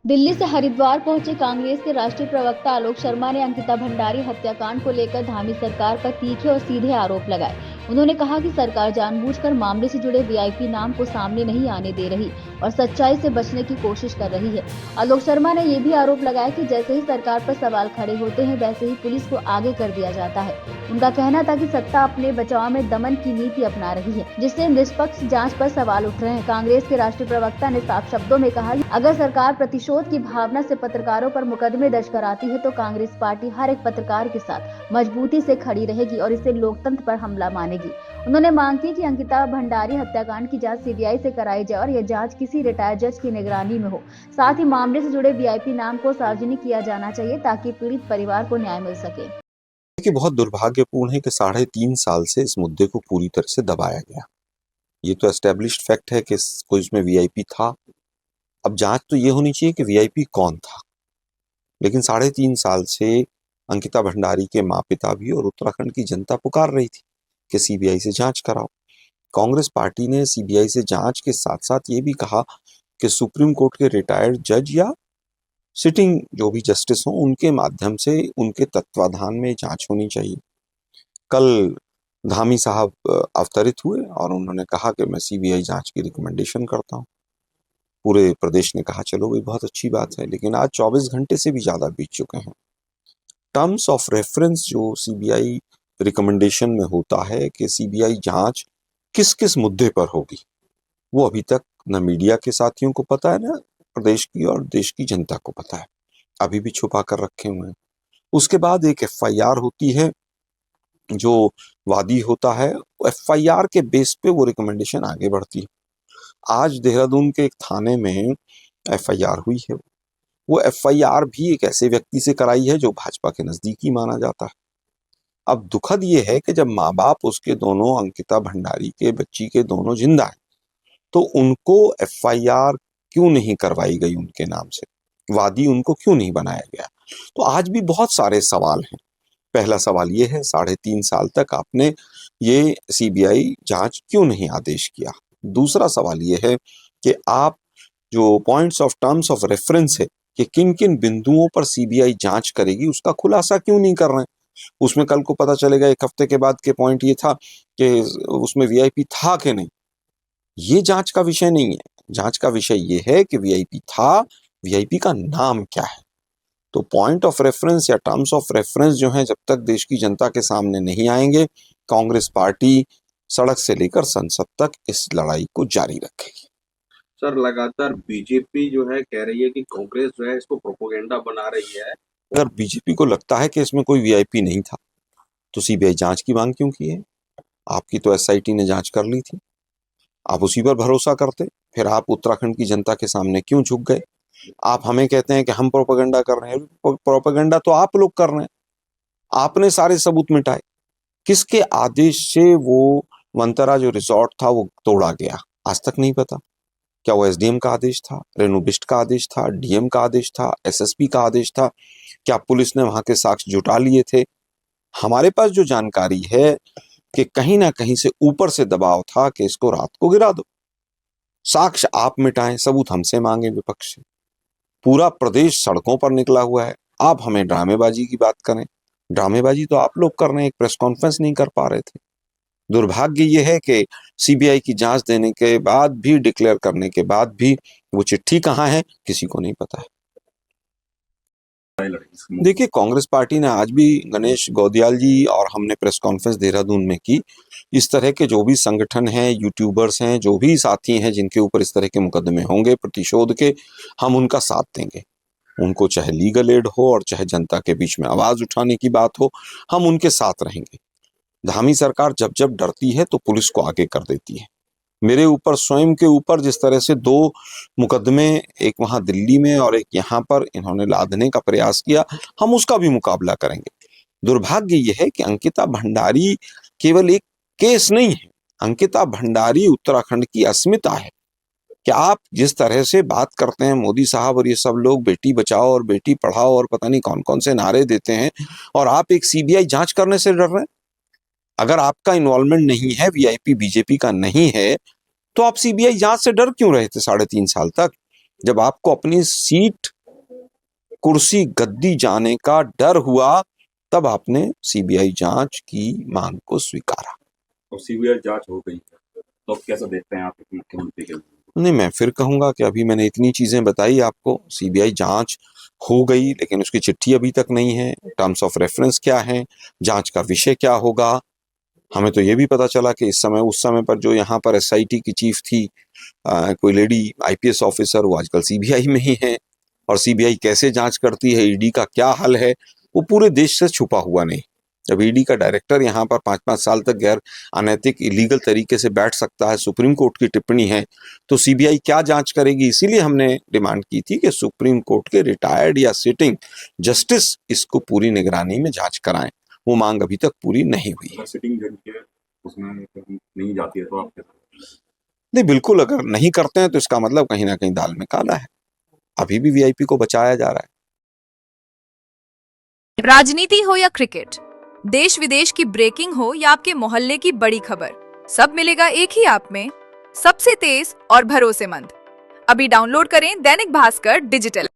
दिल्ली से हरिद्वार पहुंचे कांग्रेस के राष्ट्रीय प्रवक्ता आलोक शर्मा ने अंकिता भंडारी हत्याकांड को लेकर धामी सरकार पर तीखे और सीधे आरोप लगाए। उन्होंने कहा कि सरकार जानबूझकर मामले से जुड़े वीआईपी नाम को सामने नहीं आने दे रही और सच्चाई से बचने की कोशिश कर रही है। आलोक शर्मा ने ये भी आरोप लगाया कि जैसे ही सरकार पर सवाल खड़े होते हैं वैसे ही पुलिस को आगे कर दिया जाता है। उनका कहना था कि सत्ता अपने बचाव में दमन की नीति अपना रही है, जिससे निष्पक्ष जांच पर सवाल उठ रहे हैं। कांग्रेस के राष्ट्रीय प्रवक्ता ने साफ शब्दों में कहा कि अगर सरकार प्रतिशोध की भावना से पत्रकारों पर मुकदमे दर्ज कराती है तो कांग्रेस पार्टी हर एक पत्रकार के साथ मजबूती से खड़ी रहेगी और इसे लोकतंत्र पर हमला मानेगी। उन्होंने मांग की कि अंकिता भंडारी हत्याकांड की जांच सीबीआई से कराई जाए और यह जांच किसी रिटायर्ड जज की निगरानी में हो। साथ ही मामले से जुड़े वीआईपी नाम को सार्वजनिक किया जाना चाहिए ताकि पीड़ित परिवार को न्याय मिल सके। कि बहुत दुर्भाग्यपूर्ण है कि 3.5 साल से इस मुद्दे को पूरी तरह से दबाया गया। ये तो एस्टेब्लिश्ड फैक्ट है कि कोई इसमें वीआईपी था। अब जांच तो ये होनी चाहिए कि वीआईपी कौन था। लेकिन 3.5 साल से अंकिता भंडारी के माँ पिता भी और उत्तराखंड की जनता पुकार रही थी कि सीबीआई से जांच कराओ। कांग्रेस पार्टी ने सीबीआई से जांच के साथ साथ ये भी कहा कि सुप्रीम कोर्ट के रिटायर्ड जज या सिटिंग जो भी जस्टिस हो उनके माध्यम से उनके तत्वाधान में जांच होनी चाहिए। कल धामी साहब अवतरित हुए और उन्होंने कहा कि मैं सीबीआई जांच की रिकमेंडेशन करता हूं। पूरे प्रदेश ने कहा चलो भाई बहुत अच्छी बात है, लेकिन आज 24 घंटे से भी ज्यादा बीत चुके हैं। टर्म्स ऑफ रेफरेंस जो सीबीआई रिकमेंडेशन में होता है कि सीबीआई जांच किस किस मुद्दे पर होगी, वो अभी तक न मीडिया के साथियों को पता है, न प्रदेश की और देश की जनता को पता है। अभी भी छुपा कर रखे हुए हैं। उसके बाद एक एफआईआर होती है, जो वादी होता है एफआईआर के बेस पे वो रिकमेंडेशन आगे बढ़ती है। आज देहरादून के एक थाने में एफआईआर हुई है। वो एफआईआर भी एक ऐसे व्यक्ति से कराई है जो भाजपा के नजदीकी माना जाता है। अब दुखद ये है कि जब माँ बाप उसके दोनों, अंकिता भंडारी के बच्ची के दोनों जिंदा है, तो उनको एफआईआर क्यों नहीं करवाई गई उनके नाम से, वादी उनको क्यों नहीं बनाया गया। तो आज भी बहुत सारे सवाल हैं। पहला सवाल ये है 3.5 साल तक आपने ये सीबीआई जांच क्यों नहीं आदेश किया। दूसरा सवाल ये है कि आप जो points of terms of reference है कि किन किन बिंदुओं पर सीबीआई जांच करेगी उसका खुलासा क्यों नहीं कर रहे हैं। उसमें कल को पता चलेगा, एक हफ्ते के बाद के पॉइंट ये था कि उसमें वीआईपी था कि नहीं। ये जांच का विषय नहीं है। जांच का विषय ये है कि वीआईपी था, वीआईपी का नाम क्या है। तो पॉइंट ऑफ रेफरेंस या टर्म्स ऑफ रेफरेंस जो है जब तक देश की जनता के सामने नहीं आएंगे, कांग्रेस पार्टी सड़क से लेकर संसद तक इस लड़ाई को जारी रखेगी। सर, लगातार बीजेपी जो है कह रही है कि कांग्रेस जो है इसको प्रोपोगेंडा बना रही है। अगर बीजेपी को लगता है कि इसमें कोई वीआईपी नहीं था तो सीबीआई जांच की मांग क्यों की है। आपकी तो एसआईटी ने जांच कर ली थी, आप उसी पर भरोसा करते। फिर आप उत्तराखंड की जनता के सामने क्यों झुक गए। आप हमें कहते हैं कि हम प्रोपेगेंडा कर रहे हैं, प्रोपेगेंडा तो आप लोग कर रहे हैं। आपने सारे सबूत मिटाए। किसके आदेश से वो मंतरा जो रिसोर्ट था वो तोड़ा गया, आज तक नहीं पता। क्या वो एसडीएम का आदेश था, रेणु बिष्ट का आदेश था, डीएम का आदेश था, एसएसपी का आदेश था? क्या पुलिस ने वहां के साक्ष्य जुटा लिए थे? हमारे पास जो जानकारी है कि कहीं ना कहीं से ऊपर से दबाव था कि इसको रात को गिरा दो। साक्ष्य आप मिटाएं, सबूत हमसे मांगे विपक्ष से। पूरा प्रदेश सड़कों पर निकला हुआ है, आप हमें ड्रामेबाजी की बात करें। ड्रामेबाजी तो आप लोग कर रहे हैं, एक प्रेस कॉन्फ्रेंस नहीं कर पा रहे थे। दुर्भाग्य ये है कि सीबीआई की जांच देने के बाद भी, डिक्लेयर करने के बाद भी वो चिट्ठी कहाँ है किसी को नहीं पता है। देखिए, कांग्रेस पार्टी ने आज भी, गणेश गौदियाल जी और हमने प्रेस कॉन्फ्रेंस देहरादून में की, इस तरह के जो भी संगठन हैं, यूट्यूबर्स हैं, जो भी साथी हैं जिनके ऊपर इस तरह के मुकदमे होंगे प्रतिशोध के, हम उनका साथ देंगे। उनको चाहे लीगल एड हो और चाहे जनता के बीच में आवाज उठाने की बात हो, हम उनके साथ रहेंगे। धामी सरकार जब जब डरती है तो पुलिस को आगे कर देती है। मेरे ऊपर, स्वयं के ऊपर जिस तरह से 2 मुकदमे, एक वहां दिल्ली में और एक यहाँ पर इन्होंने लादने का प्रयास किया, हम उसका भी मुकाबला करेंगे। दुर्भाग्य यह है कि अंकिता भंडारी केवल एक केस नहीं है। अंकिता भंडारी उत्तराखंड की अस्मिता है। क्या आप जिस तरह से बात करते हैं, मोदी साहब और ये सब लोग बेटी बचाओ और बेटी पढ़ाओ और पता नहीं कौन कौन से नारे देते हैं, और आप एक सीबीआई जांच करने से डर रहे हैं। अगर आपका इन्वॉल्वमेंट नहीं है, वीआईपी बीजेपी का नहीं है, तो आप सीबीआई जांच से डर क्यों रहे थे 3.5 साल तक, जब आपको अपनी सीट कुर्सी गद्दी जाने का डर हुआ, तब आपने सीबीआई जांच की मांग को स्वीकारा। और सीबीआई जांच हो गई है, तो अब कैसा देखते हैं आप मुख्यमंत्री के? नहीं, मैं फिर कहूंगा कि अभी मैंने इतनी चीजें बताई आपको, सीबीआई जांच हो गई लेकिन उसकी चिट्ठी अभी तक नहीं है। टर्म्स ऑफ रेफरेंस क्या है, जांच का विषय क्या होगा। हमें तो ये भी पता चला कि इस समय उस समय पर जो यहाँ पर एसआईटी की चीफ थी, कोई लेडी आईपीएस ऑफिसर, वो आजकल सीबीआई में ही है। और सीबीआई कैसे जांच करती है, ईडी का क्या हल है, वो पूरे देश से छुपा हुआ नहीं। जब ईडी का डायरेक्टर यहाँ पर 5-5 साल तक गैर अनैतिक इलीगल तरीके से बैठ सकता है, सुप्रीम कोर्ट की टिप्पणी है, तो सीबीआई क्या जांच करेगी। इसीलिए हमने डिमांड की थी कि सुप्रीम कोर्ट के रिटायर्ड या सिटिंग जस्टिस इसको पूरी निगरानी में जांच कराएं। वो मांग अभी तक पूरी नहीं हुई है। अगर सिटिंग जज है उसमें नहीं जाती है तो आप क्या? नहीं, बिल्कुल, अगर नहीं करते हैं तो इसका मतलब कहीं ना कहीं दाल में काला है। अभी भी वीआईपी को बचाया जा रहा है। राजनीति हो या क्रिकेट, देश विदेश की ब्रेकिंग हो या आपके मोहल्ले की बड़ी खबर, सब मिलेगा एक ही ऐप में, सबसे तेज और भरोसेमंद। अभी डाउनलोड करें दैनिक भास्कर डिजिटल।